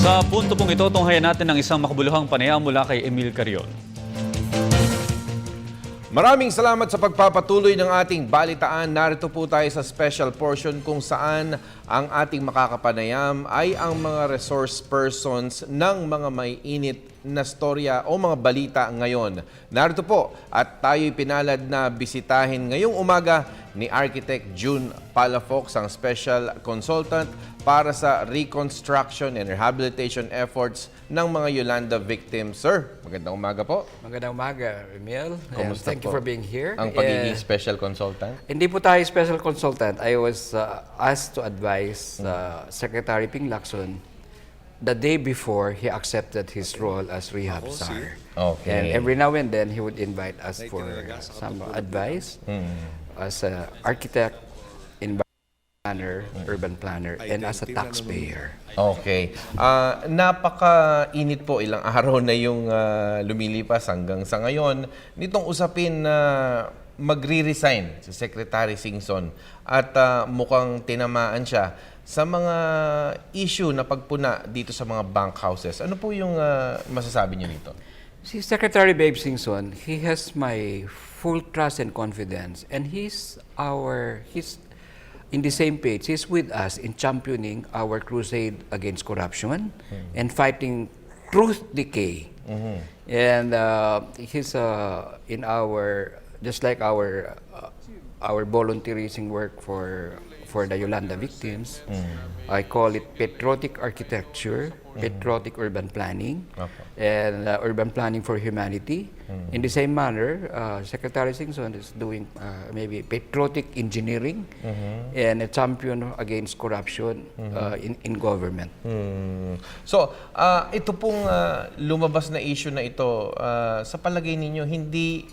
Sa punto pong ito, tunghayan natin ang isang makabuluhang panayam mula kay Emil Carreon. Maraming salamat sa pagpapatuloy ng ating balitaan. Narito po tayo sa special portion kung saan ang ating makakapanayam ay ang mga resource persons ng mga may init na storya o mga balita ngayon. Narito po at tayo'y pinalad na bisitahin ngayong umaga ni Architect Jun Falafox, ang special consultant para sa reconstruction and rehabilitation efforts ng mga Yolanda victims. Sir, magandang umaga po. Magandang umaga, Emil. Kumusta Thank you for being here. Ang pagiging special consultant? Hindi po tayo special consultant. I was asked to advise Secretary Ping Lacson the day before he accepted his role as rehab czar. Okay. And every now and then, he would invite us for some advice as an architect, urban planner, and as a taxpayer. Okay. Napaka-init po, ilang araw na yung lumilipas hanggang sa ngayon nitong usapin na magre-resign si Secretary Singson at mukhang tinamaan siya sa mga issue na pagpuna dito sa mga bank houses. Ano po yung masasabi niyo dito? Si Secretary Babe Singson, he has my full trust and confidence, and he's in the same page. He's with us in championing our crusade against corruption and fighting truth decay. And he's in our, just like our volunteerism work for the Yolanda victims. I call it patriotic architecture, patriotic urban planning, and urban planning for humanity. In the same manner, Secretary Singson is doing maybe patriotic engineering and a champion against corruption in government. So, ito pong lumabas na issue na ito, sa palagay ninyo, hindi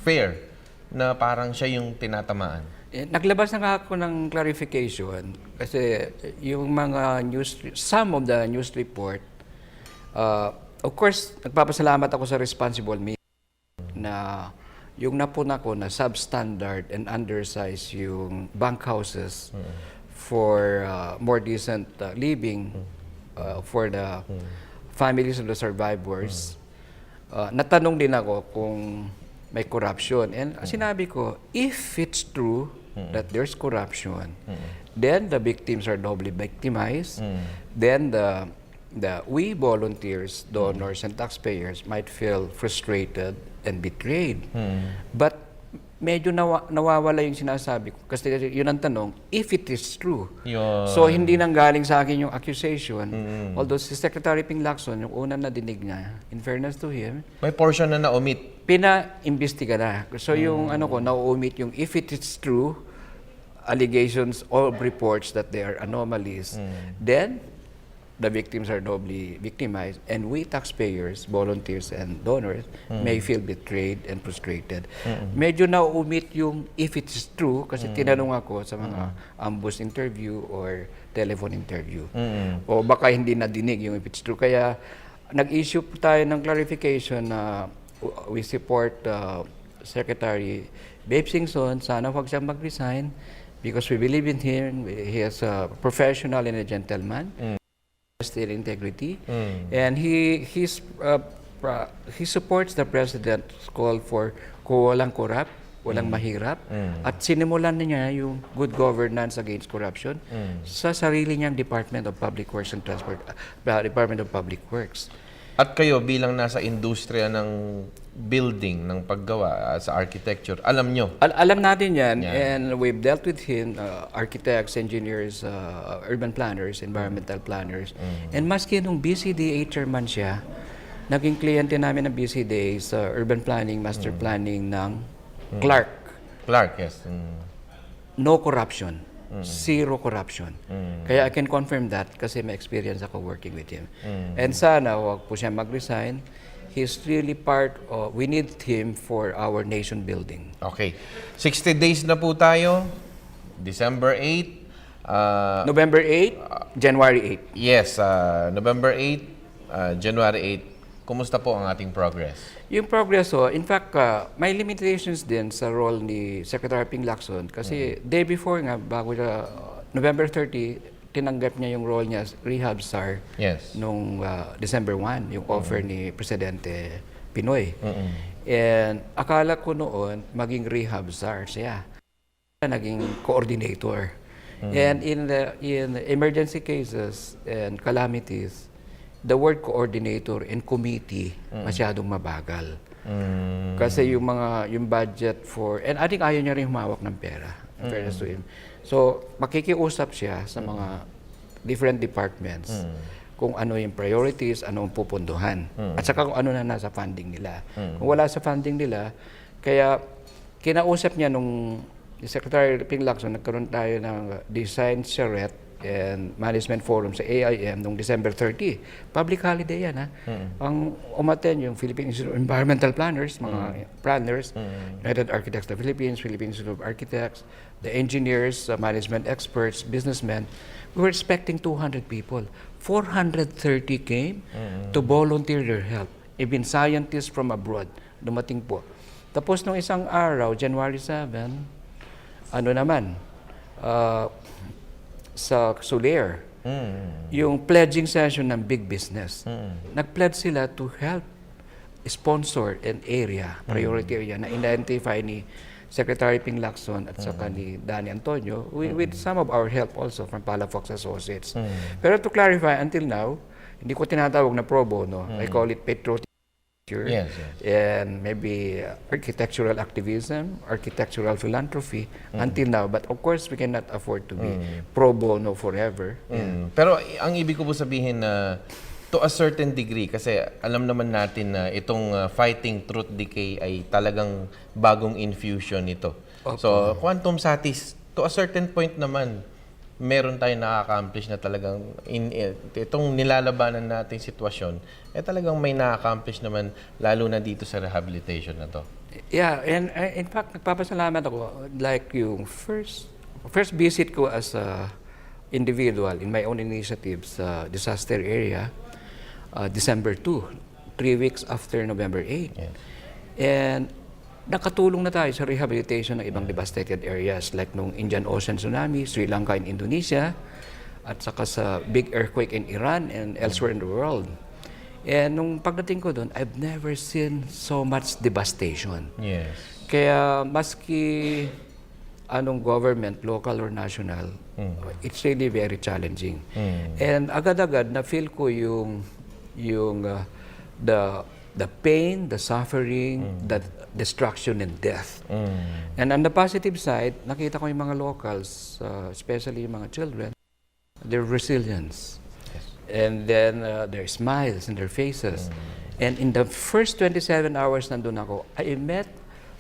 fair na parang siya yung tinatamaan? Naglabas na nga ako ng clarification kasi yung mga some of the news report, of course, nagpapasalamat ako sa responsible media na yung napuna ko na substandard and undersized yung bank houses for more decent living for the families of the survivors. Natanong din ako kung may corruption. And sinabi ko, if it's true that there's corruption, then the victims are doubly victimized. Then we volunteers, donors, and taxpayers might feel frustrated and betrayed. But medyo nawawala yung sinasabi ko. Kasi yun ang tanong, if it is true. So hindi nang galing sa akin yung accusation. Although si Secretary Ping Lacson, yung unang nadinig niya, in fairness to him, may portion na na-omit. Pina-imbestiga na. So yung na-omit yung if it is true, allegations or reports that they are anomalies, then the victims are doubly victimized, and we taxpayers, volunteers, and donors may feel betrayed and frustrated. Medyo na-omit yung if it is true kasi tinanong ako sa mga ambush interview or telephone interview. O baka hindi nadinig yung if it's true. Kaya nag-issue tayo ng clarification na we support Secretary Babe Singson. Sana huwag siyang mag-resign because we believe in him. He is a professional and a gentleman. Still integrity, and he supports the president's call for walang corrupt, walang mahirap, at sinimulan niya yung good governance against corruption sa sarili niyang Department of Public Works and Transport, Department of Public Works. At kayo bilang nasa industriya ng building, ng paggawa sa architecture, alam nyo? Alam natin yan, and we've dealt with him, architects, engineers, urban planners, environmental planners. And maski nung BCDA chairman siya, naging kliyente namin ng BCDA sa urban planning, master planning ng Clark. Clark, yes. No corruption. Zero corruption. Kaya I can confirm that kasi may experience ako working with him. And sana wag po siya mag-resign. He's really part of, we need him for our nation building. Okay. 60 days na po tayo. December 8. November 8, January 8. Yes, November 8, January 8. Kumusta po ang ating progress? Yung progress, in fact, may limitations din sa role ni Secretary Ping Lacson kasi day before nga, bago November 30, tinanggap niya yung role niya as rehab czar Yes. nung December 1, yung offer ni Presidente Pinoy. And akala ko noon, maging rehab czar siya. Naging coordinator. And in emergency cases and calamities, the word coordinator and committee masyadong mabagal. Kasi yung budget for, and I think ayaw niya rin humawak ng pera. In fairness to him. So, makikiusap siya sa mga different departments kung ano yung priorities, ano ang pupunduhan. At saka kung ano na nasa funding nila. Kung wala sa funding nila, kaya kinausap niya nung Secretary Ping Lacson, nagkaroon tayo ng Design Charrette and Management Forum sa AIM noong December 30. Public holiday yan, ha? Ang umaten yung Philippine Institute of Environmental Planners, mga planners, United Architects of the Philippines, Philippine Institute of Architects, the engineers, management experts, businessmen. We were expecting 200 people. 430 came to volunteer their help. Even scientists from abroad, dumating po. Tapos nung isang araw, January 7, ano naman, sa Soler, yung pledging session ng big business. Nag-pledge sila to help sponsor an area, priority area, na identify ni Secretary Ping Lacson at saka ni Danny Antonio with some of our help also from Falafox Associates. Pero to clarify, until now, hindi ko tinatawag na pro bono. I call it patriotic. Yes. And maybe architectural activism, architectural philanthropy until now. But of course, we cannot afford to be pro bono forever. Pero ang ibig ko po sabihin na to a certain degree, kasi alam naman natin na itong fighting truth decay ay talagang bagong infusion ito. So, quantum satis, to a certain point naman, meron tayong nakaka-accomplish na talagang itong nilalabanan nating sitwasyon, talagang may na-accomplish naman lalo na dito sa rehabilitation na to. Yeah, and in fact, nagpapasalamat ako. Like yung first visit ko as a individual in my own initiative sa disaster area, December 2, 3 weeks after November 8. Yes. And nakatulong na tayo sa rehabilitation ng ibang devastated areas like nung Indian Ocean tsunami, Sri Lanka and Indonesia, at saka sa big earthquake in Iran and elsewhere in the world. And nung pagdating ko doon, I've never seen so much devastation. Yes. Kaya maski anong government, local or national, it's really very challenging. And agad-agad na-feel ko yung the pain, the suffering, the destruction and death. And on the positive side, nakita ko yung mga locals, especially yung mga children, their resilience. And then their smiles in their faces. And in the first 27 hours nandun ako, I met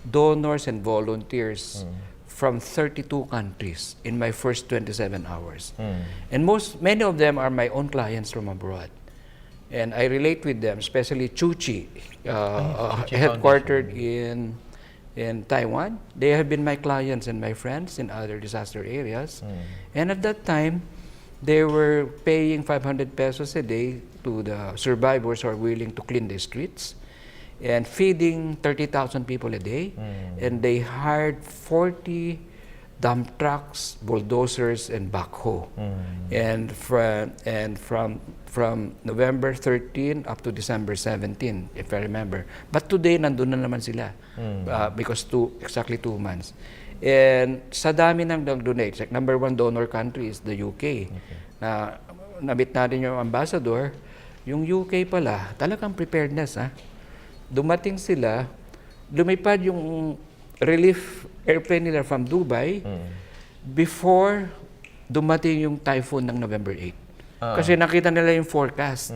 donors and volunteers from 32 countries in my first 27 hours. And many of them are my own clients from abroad. And I relate with them, especially Chuchi, headquartered in Taiwan. They have been my clients and my friends in other disaster areas. And at that time, they were paying 500 pesos a day to the survivors who are willing to clean the streets and feeding 30,000 people a day. And they hired 40 dump trucks, bulldozers, and backhoe. And from November 13 up to December 17, if I remember. But today, nandun na naman sila because exactly 2 months. And sa dami ng donate, like number 1 donor country is the UK. Na nabit natin yung ambassador, yung UK pala, talagang preparedness. Dumating sila, lumipad yung relief airplane nila from Dubai before dumating yung typhoon ng November 8. Kasi nakita nila yung forecast.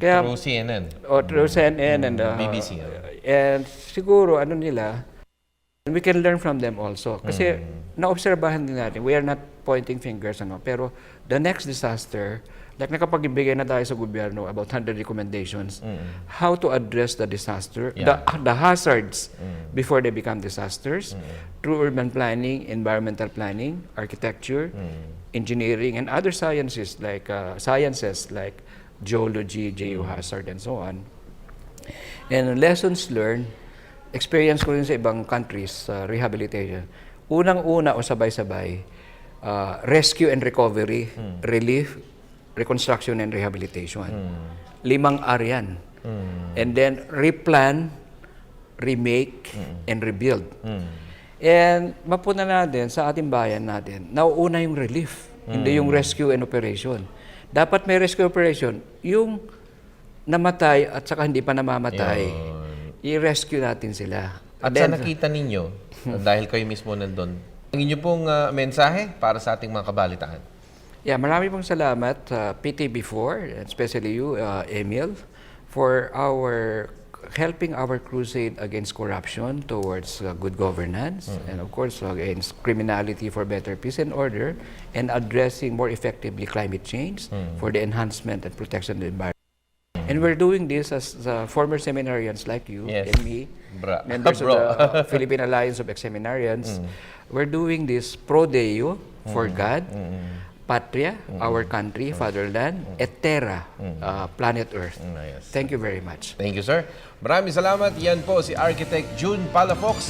Kaya, through CNN. Through CNN and BBC. And siguro, ano nila, we can learn from them also. Kasi naobserbahan din natin, we are not pointing fingers, pero the next disaster, like nakapagbigay na tayo sa gobyerno about 100 recommendations how to address the disaster, the hazards before they become disasters, through urban planning, environmental planning, architecture, engineering, and other sciences like geology, geohazard, and so on. And lessons learned, experience ko rin sa ibang countries sa rehabilitation. Unang-una o sabay-sabay, rescue and recovery, relief, reconstruction and rehabilitation. 5 R yan. And then replan, remake, and rebuild. And mapuna natin sa ating bayan natin, nauuna yung relief, hindi yung rescue and operation. Dapat may rescue operation, yung namatay at saka hindi pa namamatay, i-rescue natin sila. At sa nakita ninyo, dahil kayo mismo nandun, ang inyo pong mensahe para sa ating mga kabalitaan? Yeah, marami pong salamat sa PTV4, especially you, Emil, for helping our crusade against corruption towards good governance, and of course against criminality for better peace and order, and addressing more effectively climate change for the enhancement and protection of the environment. And we're doing this as former seminarians like you and me, members of the Philippine Alliance of Ex-Seminarians. We're doing this pro Deo, for God, Patria, our country, fatherland, et terra, planet Earth. Thank you very much. Thank you, sir. Maraming salamat. Yan po si Architect Jun Falafox.